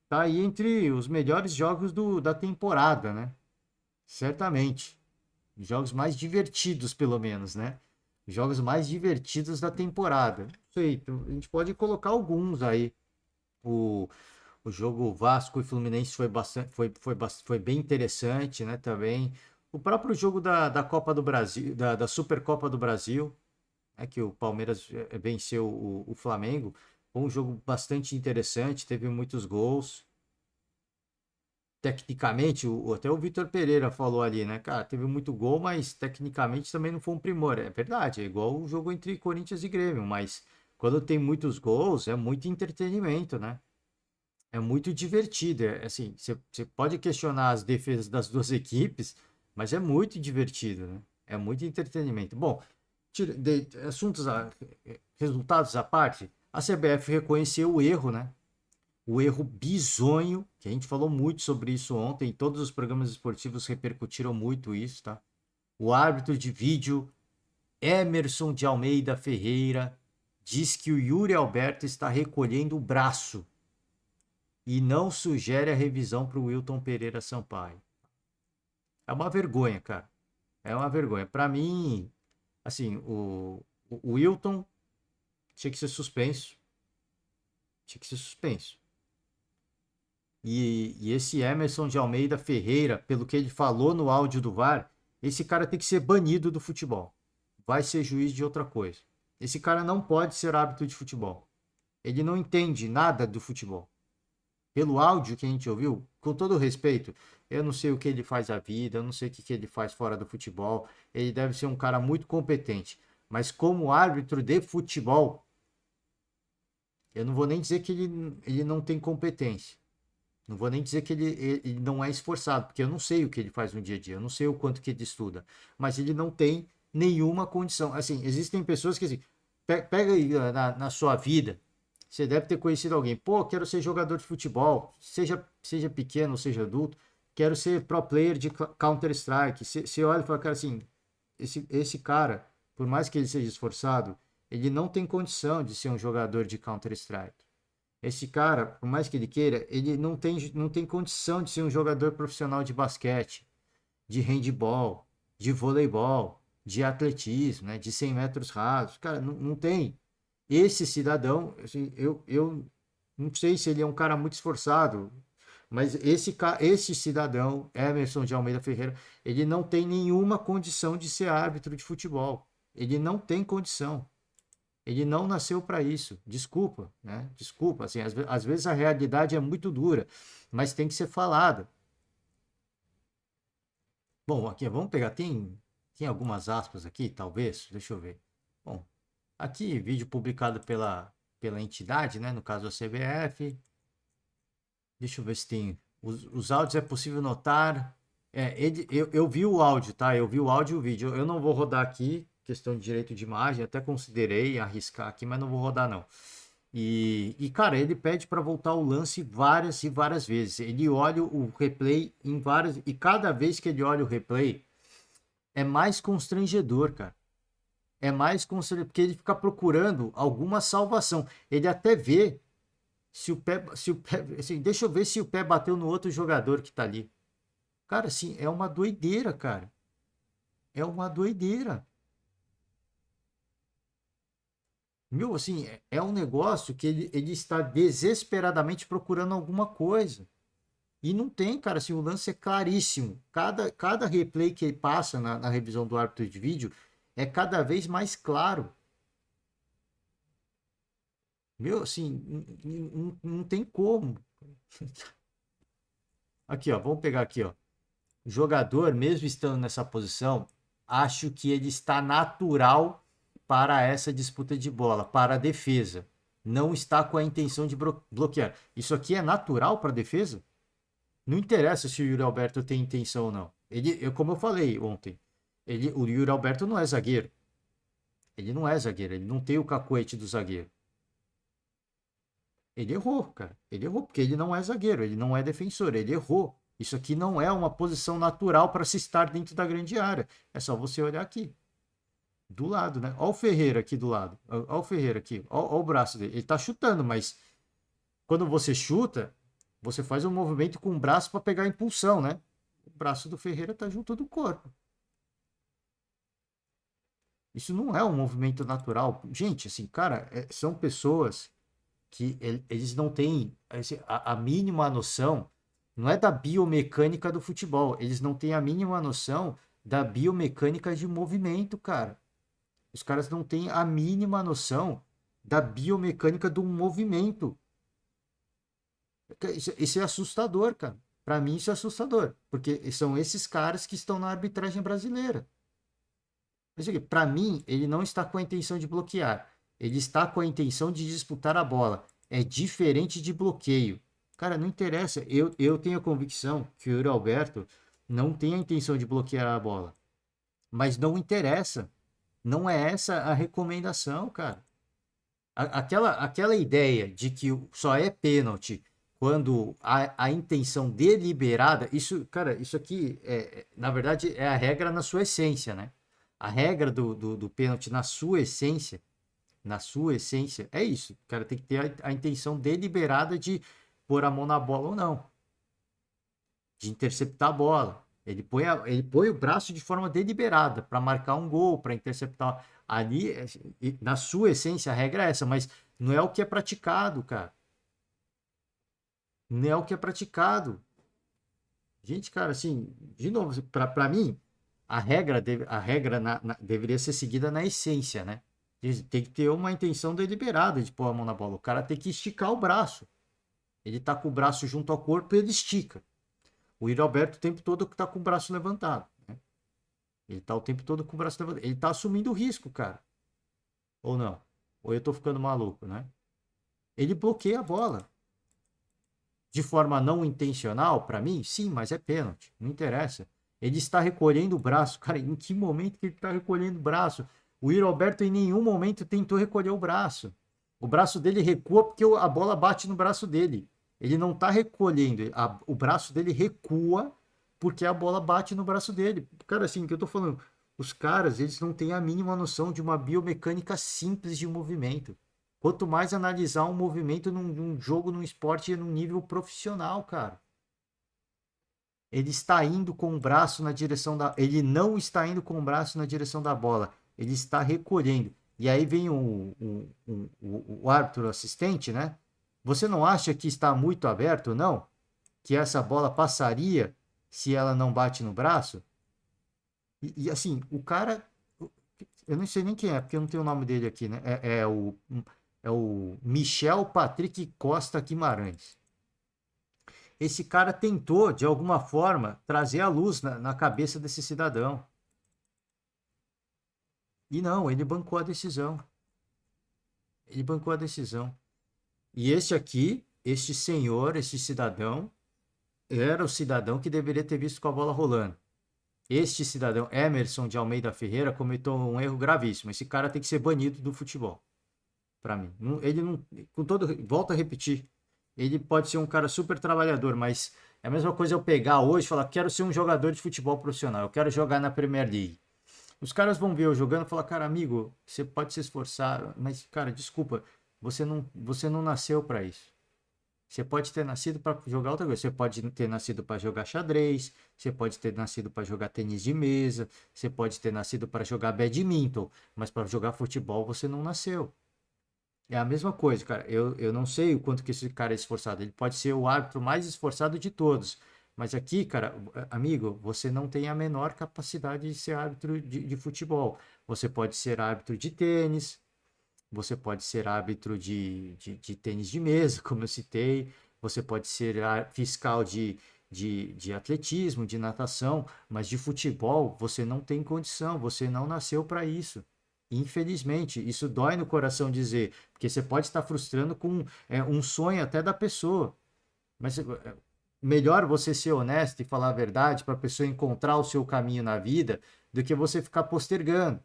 Tá aí entre os melhores jogos da temporada, né? Certamente. Os jogos mais divertidos, pelo menos, né? Os jogos mais divertidos da temporada. Não sei, a gente pode colocar alguns aí. O, O jogo Vasco e Fluminense foi bastante, foi bem interessante, né, também. O próprio jogo da Copa do Brasil, da Supercopa do Brasil, né, que o Palmeiras venceu o Flamengo, foi um jogo bastante interessante, teve muitos gols. Tecnicamente, até o Vitor Pereira falou ali, né, cara, teve muito gol, mas tecnicamente também não foi um primor. É verdade, é igual o jogo entre Corinthians e Grêmio, mas quando tem muitos gols, é muito entretenimento, né? É muito divertido. É, assim, você pode questionar as defesas das duas equipes, mas é muito divertido, né? É muito entretenimento. Bom, assuntos, resultados à parte, a CBF reconheceu o erro, né? O erro bizonho, que a gente falou muito sobre isso ontem, todos os programas esportivos repercutiram muito isso, tá? O árbitro de vídeo, Emerson de Almeida Ferreira, diz que o Yuri Alberto está recolhendo o braço e não sugere a revisão para o Wilton Pereira Sampaio. É uma vergonha, cara. É uma vergonha. Para mim, assim, o Wilton tinha que ser suspenso. Tinha que ser suspenso. E esse Emerson de Almeida Ferreira, pelo que ele falou no áudio do VAR, esse cara tem que ser banido do futebol. Vai ser juiz de outra coisa. Esse cara não pode ser árbitro de futebol. Ele não entende nada do futebol. Pelo áudio que a gente ouviu, com todo respeito, eu não sei o que ele faz à vida, eu não sei o que ele faz fora do futebol. Ele deve ser um cara muito competente. Mas como árbitro de futebol, eu não vou nem dizer que ele não tem competência. Não vou nem dizer que ele não é esforçado, porque eu não sei o que ele faz no dia a dia, eu não sei o quanto que ele estuda, mas ele não tem nenhuma condição. Assim, existem pessoas que, assim, pega aí na sua vida, você deve ter conhecido alguém, pô, quero ser jogador de futebol, seja pequeno ou seja adulto, quero ser pro player de Counter-Strike. Você olha e fala, cara, assim, esse cara, por mais que ele seja esforçado, ele não tem condição de ser um jogador de Counter-Strike. Esse cara, por mais que ele queira, ele não tem condição de ser um jogador profissional de basquete, de handebol, de voleibol, de atletismo, né, de 100 metros rasos. Cara, não tem. Esse cidadão, assim, eu não sei se ele é um cara muito esforçado, mas esse cidadão, Emerson de Almeida Ferreira, ele não tem nenhuma condição de ser árbitro de futebol. Ele não tem condição. Ele não nasceu para isso. Desculpa, né? Desculpa, assim, às vezes a realidade é muito dura, mas tem que ser falada. Bom, aqui, vamos pegar, tem algumas aspas aqui, talvez, deixa eu ver. Bom, aqui, vídeo publicado pela entidade, né? No caso a CBF. Deixa eu ver se tem. Os áudios é possível notar. Eu vi o áudio, tá? Eu vi o áudio e o vídeo. Eu não vou rodar aqui, questão de direito de imagem, até considerei arriscar aqui, mas não vou rodar não. Cara, ele pede para voltar o lance várias e várias vezes. Ele olha o replay em várias. E cada vez que ele olha o replay, é mais constrangedor, cara. É mais constrangedor, porque ele fica procurando alguma salvação. Ele até vê se o pé, assim, deixa eu ver se o pé bateu no outro jogador que tá ali. Cara, assim, é uma doideira, cara. É uma doideira. Meu, assim, é um negócio que ele está desesperadamente procurando alguma coisa. E não tem, cara, assim, o lance é claríssimo. Cada replay que ele passa na revisão do árbitro de vídeo é cada vez mais claro. Meu, assim, não tem como. Aqui, ó, vamos pegar aqui, ó. O jogador, mesmo estando nessa posição, acho que ele está natural para essa disputa de bola, para a defesa. Não está com a intenção de bloquear. Isso aqui é natural para a defesa? Não interessa se o Yuri Alberto tem intenção ou não. Como eu falei ontem, o Yuri Alberto não é zagueiro. Ele não é zagueiro, ele não tem o cacuete do zagueiro. Ele errou, cara. Ele errou porque ele não é zagueiro, ele não é defensor, ele errou. Isso aqui não é uma posição natural para se estar dentro da grande área. É só você olhar aqui, do lado, né? Olha o Ferreira aqui do lado. Olha o Ferreira aqui. Olha o braço dele. Ele tá chutando, mas quando você chuta, você faz um movimento com o braço para pegar a impulsão, né? O braço do Ferreira tá junto do corpo. Isso não é um movimento natural. Gente, assim, cara, são pessoas. que eles não têm a mínima noção, não é da biomecânica do futebol, eles não têm a mínima noção da biomecânica de movimento, cara. Os caras não têm a mínima noção da biomecânica do movimento. Isso é assustador, cara. Para mim, isso é assustador, porque são esses caras que estão na arbitragem brasileira. Para mim, ele não está com a intenção de bloquear. Ele está com a intenção de disputar a bola. É diferente de bloqueio. Cara, não interessa. Eu tenho a convicção que o Yuri Alberto não tem a intenção de bloquear a bola. Mas não interessa. Não é essa a recomendação, cara. Aquela ideia de que só é pênalti quando a intenção deliberada, isso, cara, isso aqui, na verdade, é a regra na sua essência, né? A regra do pênalti na sua essência, é isso. O cara tem que ter a intenção deliberada de pôr a mão na bola ou não, de interceptar a bola. Ele põe o braço de forma deliberada para marcar um gol, para interceptar. Ali, na sua essência, a regra é essa, mas não é o que é praticado, cara. Não é o que é praticado. Gente, cara, assim, de novo, para mim, a regra deveria ser seguida na essência, né? Tem que ter uma intenção deliberada de pôr a mão na bola. O cara tem que esticar o braço. Ele tá com o braço junto ao corpo e ele estica. O Yuri Alberto o tempo todo tá com o braço levantado, né? Ele tá o tempo todo com o braço levantado. Ele tá assumindo o risco, cara. Ou não? Ou eu tô ficando maluco, né? Ele bloqueia a bola. De forma não intencional, para mim, sim, mas é pênalti. Não interessa. Ele está recolhendo o braço. Cara, em que momento que ele está recolhendo o braço? O Yuri Alberto em nenhum momento tentou recolher o braço. O braço dele recua porque a bola bate no braço dele. Ele não está recolhendo. O braço dele recua porque a bola bate no braço dele. Cara, assim, que eu tô falando, os caras, eles não têm a mínima noção de uma biomecânica simples de movimento. Quanto mais analisar um movimento num jogo, num esporte, num nível profissional, cara. Ele está indo com o braço na direção da. Ele não está indo com o braço na direção da bola. Ele está recolhendo. E aí vem o árbitro assistente, né? Você não acha que está muito aberto, não? Que essa bola passaria se ela não bate no braço? E assim, o cara. Eu não sei nem quem é, porque eu não tenho o nome dele aqui, né? É o Michel Patrick Costa Guimarães. Esse cara tentou, de alguma forma, trazer a luz na cabeça desse cidadão. E não, ele bancou a decisão. Ele bancou a decisão. E este aqui, este senhor, este cidadão, era o cidadão que deveria ter visto com a bola rolando. Este cidadão, Emerson de Almeida Ferreira, cometeu um erro gravíssimo. Esse cara tem que ser banido do futebol, para mim. Ele não, com todo, volto a repetir, ele pode ser um cara super trabalhador, mas é a mesma coisa eu pegar hoje e falar, quero ser um jogador de futebol profissional, eu quero jogar na Premier League. Os caras vão ver eu jogando e falar, cara, amigo, você pode se esforçar, mas, cara, desculpa, você não nasceu para isso. Você pode ter nascido para jogar outra coisa. Você pode ter nascido para jogar xadrez, você pode ter nascido para jogar tênis de mesa, você pode ter nascido para jogar badminton, mas para jogar futebol você não nasceu. É a mesma coisa, cara. Eu não sei o quanto que esse cara é esforçado. Ele pode ser o árbitro mais esforçado de todos. Mas aqui, cara, amigo, você não tem a menor capacidade de ser árbitro de futebol. Você pode ser árbitro de tênis, você pode ser árbitro de tênis de mesa, como eu citei. Você pode ser fiscal de atletismo, de natação, mas de futebol você não tem condição, você não nasceu para isso. Infelizmente, isso dói no coração dizer, porque você pode estar frustrando com um sonho até da pessoa. Mas melhor você ser honesto e falar a verdade para a pessoa encontrar o seu caminho na vida do que você ficar postergando.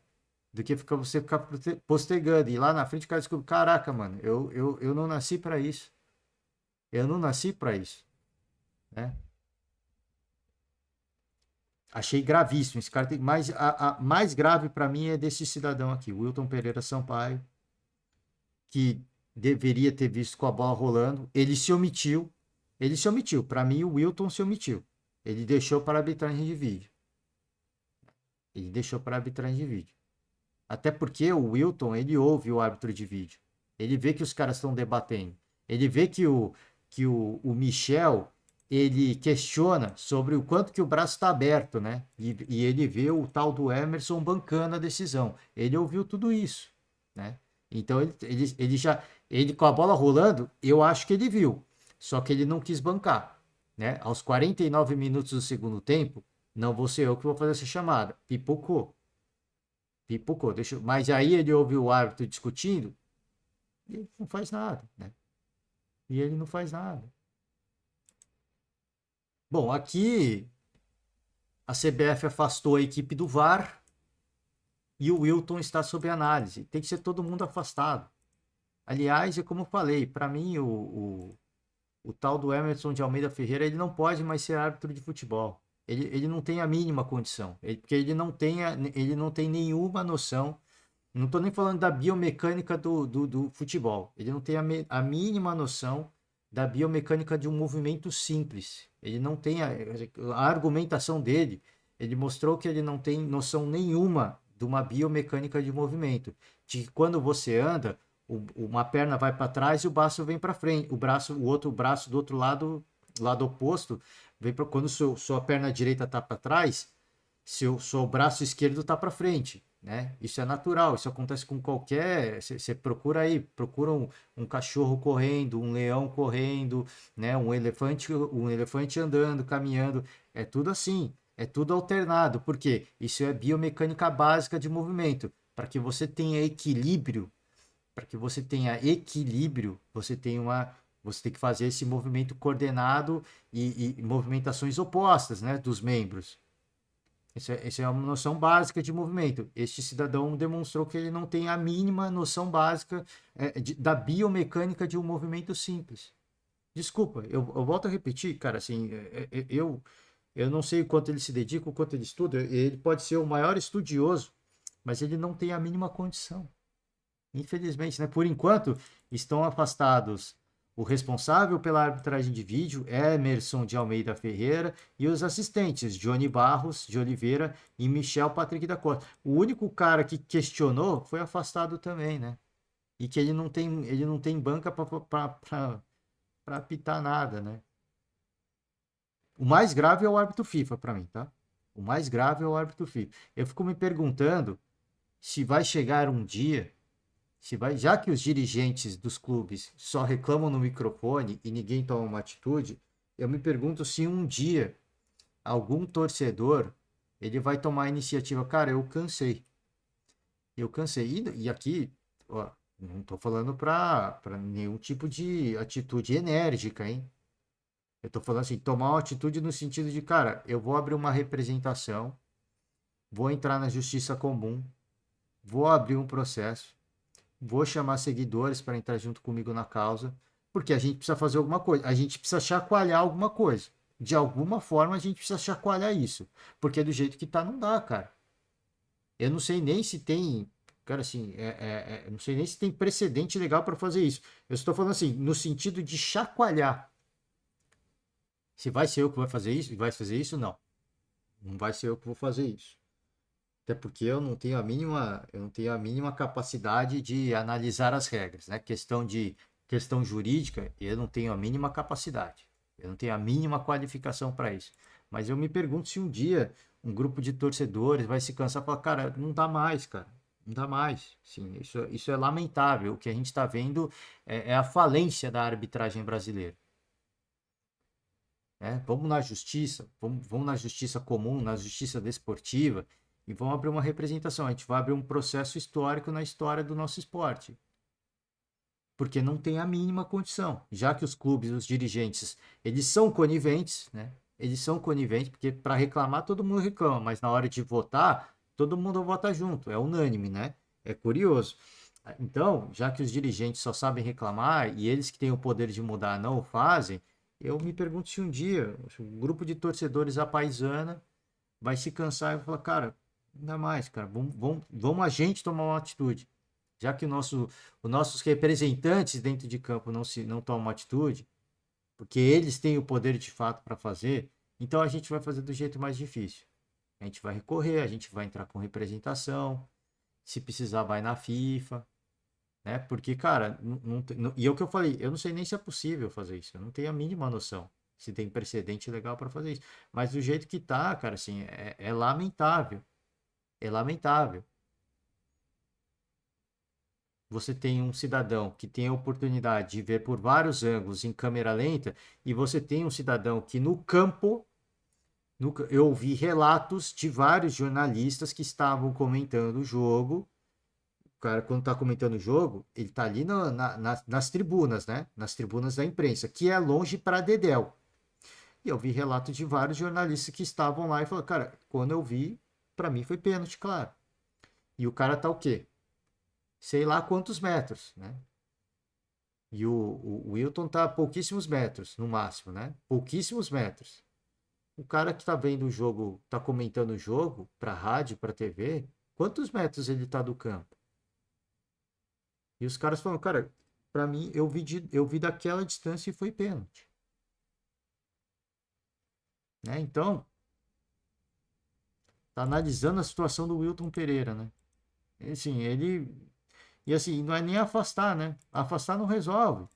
Do que você ficar postergando. E lá na frente o cara descobre, caraca, mano, eu não nasci para isso. Eu não nasci para isso, né? Achei gravíssimo. Esse cara tem mais a mais grave para mim é desse cidadão aqui, Wilton Pereira Sampaio, que deveria ter visto com a bola rolando. Ele se omitiu. Ele se omitiu. Para mim, o Wilton se omitiu. Ele deixou para a arbitragem de vídeo. Ele deixou para a arbitragem de vídeo. Até porque o Wilton, ele ouve o árbitro de vídeo. Ele vê que os caras estão debatendo. Ele vê que o Michel, ele questiona sobre o quanto que o braço está aberto, né? E ele vê o tal do Emerson bancando a decisão. Ele ouviu tudo isso, né? Então ele já, ele com a bola rolando, eu acho que ele viu. Só que ele não quis bancar, né? Aos 49 minutos do segundo tempo, não vou ser eu que vou fazer essa chamada. Pipocou. Pipocou. Mas aí ele ouve o árbitro discutindo e ele não faz nada, né? E ele não faz nada. Bom, aqui a CBF afastou a equipe do VAR e o Wilton está sob análise. Tem que ser todo mundo afastado. Aliás, é como eu falei, para mim o tal do Emerson de Almeida Ferreira, ele não pode mais ser árbitro de futebol. Ele não tem a mínima condição, porque ele não tem nenhuma noção. Não estou nem falando da biomecânica do futebol. Ele não tem a mínima noção da biomecânica de um movimento simples. Ele não tem a argumentação dele. Ele mostrou que ele não tem noção nenhuma de uma biomecânica de movimento. De que quando você anda, uma perna vai para trás e o braço vem para frente. O outro braço do outro lado oposto, vem para quando sua perna direita está para trás, seu braço esquerdo está para frente, né? Isso é natural, isso acontece com qualquer. Você procura aí, procura um cachorro correndo, um leão correndo, né? Um elefante andando, caminhando, é tudo assim, é tudo alternado, porque isso é biomecânica básica de movimento. Para que você tenha equilíbrio, você tem que fazer esse movimento coordenado e movimentações opostas, né, dos membros. Isso é uma noção básica de movimento. Este cidadão demonstrou que ele não tem a mínima noção básica da biomecânica de um movimento simples. Desculpa, eu volto a repetir, cara, assim, eu não sei o quanto ele se dedica, o quanto ele estuda, ele pode ser o maior estudioso, mas ele não tem a mínima condição. Infelizmente, né? Por enquanto, estão afastados o responsável pela arbitragem de vídeo, Emerson de Almeida Ferreira, e os assistentes, Johnny Barros de Oliveira e Michel Patrick da Costa. O único cara que questionou foi afastado também, né? E que ele não tem banca para apitar nada, né? O mais grave é o árbitro FIFA para mim, tá? O mais grave é o árbitro FIFA. Eu fico me perguntando se vai chegar um dia. Já que os dirigentes dos clubes só reclamam no microfone e ninguém toma uma atitude, eu me pergunto se um dia algum torcedor ele vai tomar a iniciativa. Cara, eu cansei. Eu cansei. E aqui, ó, não estou falando para nenhum tipo de atitude enérgica, hein? Eu estou falando assim, tomar uma atitude no sentido de, cara, eu vou abrir uma representação, vou entrar na justiça comum, vou abrir um processo. Vou chamar seguidores para entrar junto comigo na causa, porque a gente precisa fazer alguma coisa. A gente precisa chacoalhar alguma coisa. De alguma forma a gente precisa chacoalhar isso. Porque do jeito que tá, não dá, cara. Eu não sei nem se tem. Cara, assim, eu não sei nem se tem precedente legal para fazer isso. Eu estou falando assim, no sentido de chacoalhar. Se vai ser eu que vai fazer isso, vai fazer isso, não. Não vai ser eu que vou fazer isso. Até porque eu não tenho a mínima capacidade de analisar as regras, né? Questão jurídica, eu não tenho a mínima capacidade. Eu não tenho a mínima qualificação para isso. Mas eu me pergunto se um dia um grupo de torcedores vai se cansar e falar, cara, não dá mais, cara. Não dá mais. Sim, isso é lamentável. O que a gente está vendo é a falência da arbitragem brasileira. Né? Vamos na justiça, vamos na justiça comum, na justiça desportiva, e vamos abrir uma representação. A gente vai abrir um processo histórico na história do nosso esporte. Porque não tem a mínima condição. Já que os clubes, os dirigentes, eles são coniventes, né? Eles são coniventes, porque para reclamar todo mundo reclama, mas na hora de votar, todo mundo vota junto, é unânime, né? É curioso. Então, já que os dirigentes só sabem reclamar e eles que têm o poder de mudar não o fazem, eu me pergunto se um dia um grupo de torcedores à paisana vai se cansar e vai falar, cara, ainda mais, cara, vamos a gente tomar uma atitude. Já que os nossos representantes dentro de campo não tomam uma atitude, porque eles têm o poder de fato para fazer, então a gente vai fazer do jeito mais difícil. A gente vai recorrer, a gente vai entrar com representação, se precisar vai na FIFA, né? Porque, cara, e é o que eu falei, eu não sei nem se é possível fazer isso, eu não tenho a mínima noção se tem precedente legal para fazer isso. Mas do jeito que tá, cara, assim, é lamentável. É lamentável. Você tem um cidadão que tem a oportunidade de ver por vários ângulos em câmera lenta, e você tem um cidadão que no campo, eu ouvi relatos de vários jornalistas que estavam comentando o jogo. O cara, quando está comentando o jogo, ele está ali nas tribunas, né? Nas tribunas da imprensa, que é longe para Dedéu. E eu vi relato de vários jornalistas que estavam lá e falaram, cara, quando eu vi, para mim foi pênalti, claro. E o cara tá o quê? Sei lá quantos metros, né? E o Wilton tá a pouquíssimos metros, no máximo, né? Pouquíssimos metros. O cara que tá vendo o jogo, tá comentando o jogo, pra rádio, pra TV, quantos metros ele tá do campo? E os caras falam, cara, pra mim, eu vi daquela distância e foi pênalti. Né? Então, tá analisando a situação do Wilton Pereira, né? E, assim, ele. E assim, não é nem afastar, né? Afastar não resolve.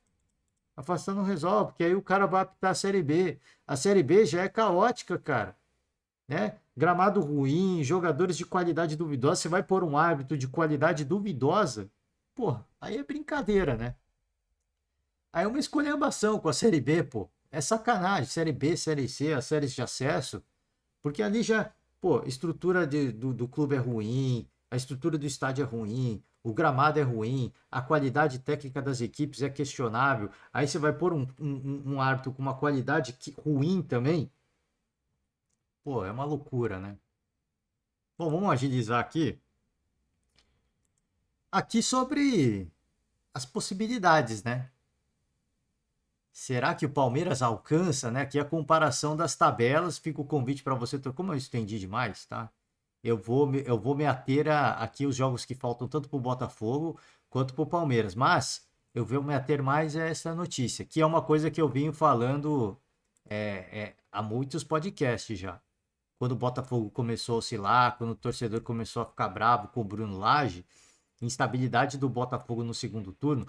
Afastar não resolve, porque aí o cara vai apitar a Série B. A Série B já é caótica, cara. Né? Gramado ruim, jogadores de qualidade duvidosa. Você vai pôr um árbitro de qualidade duvidosa? Pô, aí é brincadeira, né? Aí é uma esculhambação com a Série B, pô. É sacanagem. Série B, Série C, as séries de acesso. Porque ali já, pô, estrutura do clube é ruim, a estrutura do estádio é ruim, o gramado é ruim, a qualidade técnica das equipes é questionável. Aí você vai pôr um árbitro com uma qualidade ruim também. Pô, é uma loucura, né? Bom, vamos agilizar aqui. Aqui sobre as possibilidades, né? Será que o Palmeiras alcança, né? Aqui a comparação das tabelas, fica o convite para você. Como eu estendi demais, tá? Eu vou me ater aqui os jogos que faltam tanto para o Botafogo quanto para o Palmeiras. Mas eu vou me ater mais a essa notícia, que é uma coisa que eu venho falando há muitos podcasts já. Quando o Botafogo começou a oscilar, quando o torcedor começou a ficar bravo com o Bruno Lage, instabilidade do Botafogo no segundo turno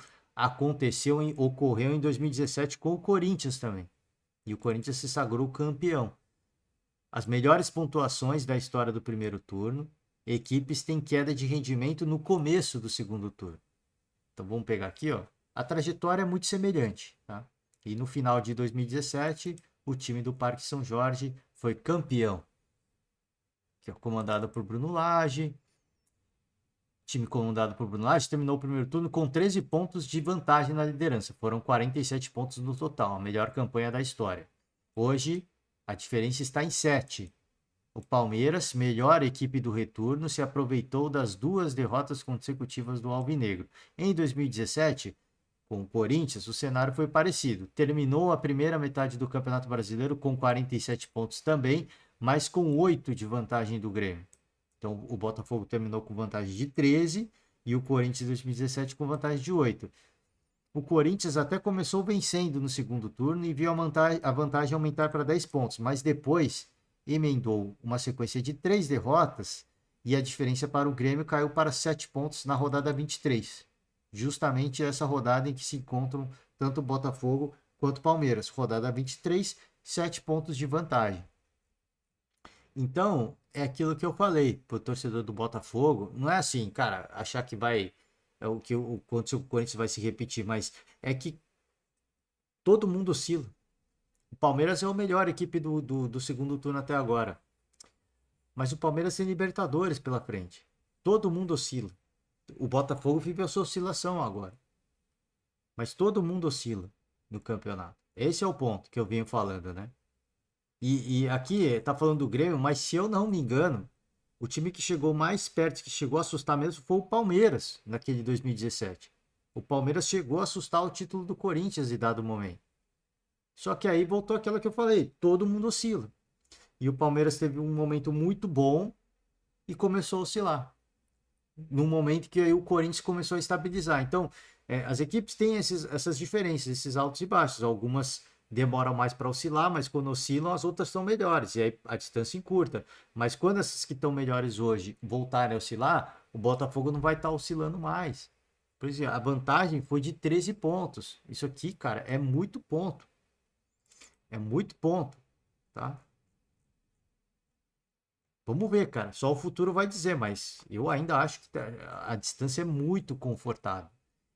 ocorreu em 2017 com o Corinthians também. E o Corinthians se sagrou campeão. As melhores pontuações da história do primeiro turno, equipes têm queda de rendimento no começo do segundo turno. Então vamos pegar aqui, ó. A trajetória é muito semelhante, tá? E no final de 2017, o time do Parque São Jorge foi campeão, que é comandado por Bruno Lage. Time comandado por Bruno Lage terminou o primeiro turno com 13 pontos de vantagem na liderança. Foram 47 pontos no total, a melhor campanha da história. Hoje, a diferença está em 7. O Palmeiras, melhor equipe do retorno, se aproveitou das duas derrotas consecutivas do Alvinegro. Em 2017, com o Corinthians, o cenário foi parecido. Terminou a primeira metade do Campeonato Brasileiro com 47 pontos também, mas com 8 de vantagem do Grêmio. Então, o Botafogo terminou com vantagem de 13 e o Corinthians em 2017 com vantagem de 8. O Corinthians até começou vencendo no segundo turno e viu a vantagem aumentar para 10 pontos, mas depois emendou uma sequência de 3 derrotas e a diferença para o Grêmio caiu para 7 pontos na rodada 23. Justamente essa rodada em que se encontram tanto o Botafogo quanto o Palmeiras. Rodada 23, 7 pontos de vantagem. Então, é aquilo que eu falei pro torcedor do Botafogo. Não é assim, cara, achar que vai. É o que o Corinthians vai se repetir, mas é que todo mundo oscila. O Palmeiras é a melhor equipe do segundo turno até agora. Mas o Palmeiras tem Libertadores pela frente. Todo mundo oscila. O Botafogo vive a sua oscilação agora. Mas todo mundo oscila no campeonato. Esse é o ponto que eu venho falando, né? E aqui tá falando do Grêmio, mas se eu não me engano, o time que chegou mais perto, que chegou a assustar mesmo, foi o Palmeiras, naquele 2017. O Palmeiras chegou a assustar o título do Corinthians em dado momento. Só que aí voltou aquela que eu falei, todo mundo oscila. E o Palmeiras teve um momento muito bom e começou a oscilar. Num momento que aí o Corinthians começou a estabilizar. Então, as equipes têm essas diferenças, esses altos e baixos. Algumas demoram mais para oscilar, mas quando oscilam, as outras estão melhores. E aí a distância encurta. Mas quando essas que estão melhores hoje voltarem a oscilar, o Botafogo não vai estar oscilando mais. Por exemplo, a vantagem foi de 13 pontos. Isso aqui, cara, é muito ponto. É muito ponto, tá? Vamos ver, cara. Só o futuro vai dizer, mas eu ainda acho que a distância é muito confortável.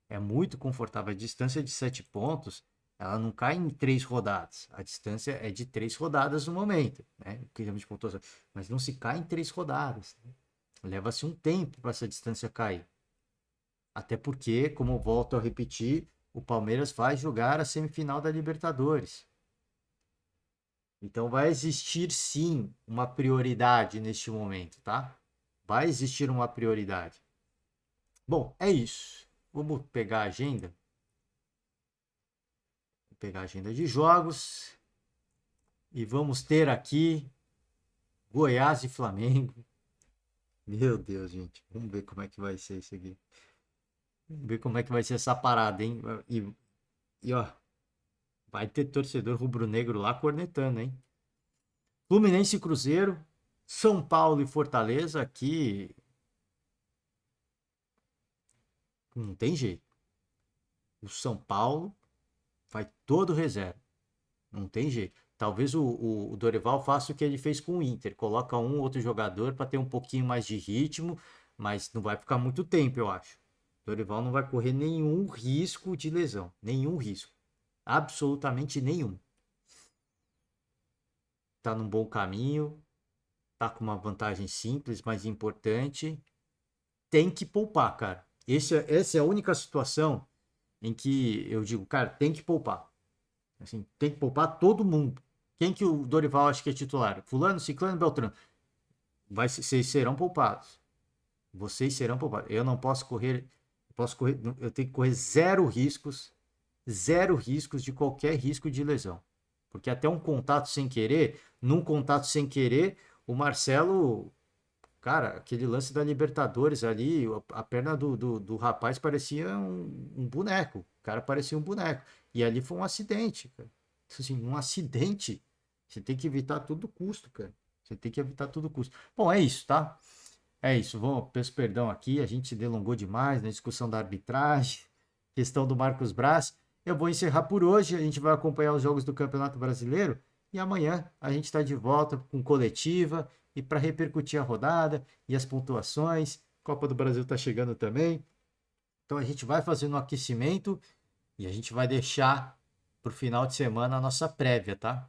É muito confortável. A distância de 7 pontos, ela não cai em 3 rodadas. A distância é de 3 rodadas no momento, né? Em termos de pontuação. Mas não se cai em 3 rodadas, né? Leva-se um tempo para essa distância cair. Até porque, como eu volto a repetir, o Palmeiras vai jogar a semifinal da Libertadores. Então vai existir sim uma prioridade neste momento, tá? Vai existir uma prioridade. Bom, é isso. Vamos pegar a agenda. Vou pegar a agenda de jogos e vamos ter aqui Goiás e Flamengo. Meu Deus, gente. Vamos ver como é que vai ser isso aqui. Vamos ver como é que vai ser essa parada, hein? E ó, vai ter torcedor rubro-negro lá cornetando, hein? Fluminense e Cruzeiro, São Paulo e Fortaleza, aqui não tem jeito. O São Paulo vai todo reserva. Não tem jeito. Talvez o Dorival faça o que ele fez com o Inter. Coloca um ou outro jogador para ter um pouquinho mais de ritmo, mas não vai ficar muito tempo, eu acho. O Dorival não vai correr nenhum risco de lesão. Nenhum risco. Absolutamente nenhum. Tá num bom caminho. Tá com uma vantagem simples, mas importante. Tem que poupar, cara. Essa é a única situação em que eu digo, cara, tem que poupar. Assim, tem que poupar todo mundo. Quem que o Dorival acha que é titular? Fulano, Ciclano, Beltrano. Vocês serão poupados. Vocês serão poupados. Eu não posso correr, eu tenho que correr zero riscos de qualquer risco de lesão. Porque até um contato sem querer, num contato sem querer, o Marcelo, cara, aquele lance da Libertadores ali, a perna do rapaz parecia um boneco. O cara parecia um boneco. E ali foi um acidente, cara. Assim, um acidente. Você tem que evitar a todo custo, cara. Você tem que evitar a todo custo. Bom, é isso, tá? É isso. Peço perdão aqui. A gente se delongou demais na discussão da arbitragem, questão do Marcos Braz. Eu vou encerrar por hoje. A gente vai acompanhar os jogos do Campeonato Brasileiro. E amanhã a gente está de volta com coletiva e para repercutir a rodada e as pontuações. Copa do Brasil está chegando também. Então a gente vai fazendo um aquecimento e a gente vai deixar para o final de semana a nossa prévia, tá?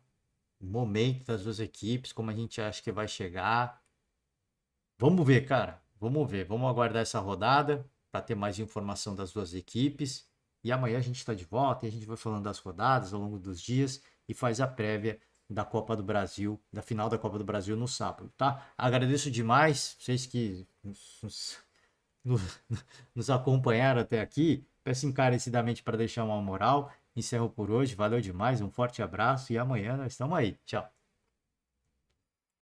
O momento das duas equipes, como a gente acha que vai chegar. Vamos ver, cara. Vamos ver. Vamos aguardar essa rodada para ter mais informação das duas equipes. E amanhã a gente está de volta e a gente vai falando das rodadas ao longo dos dias e faz a prévia da Copa do Brasil, da final da Copa do Brasil no sábado, tá? Agradeço demais vocês que nos, nos acompanharam até aqui. Peço encarecidamente para deixar uma moral. Encerro por hoje. Valeu demais. Um forte abraço e amanhã nós estamos aí. Tchau.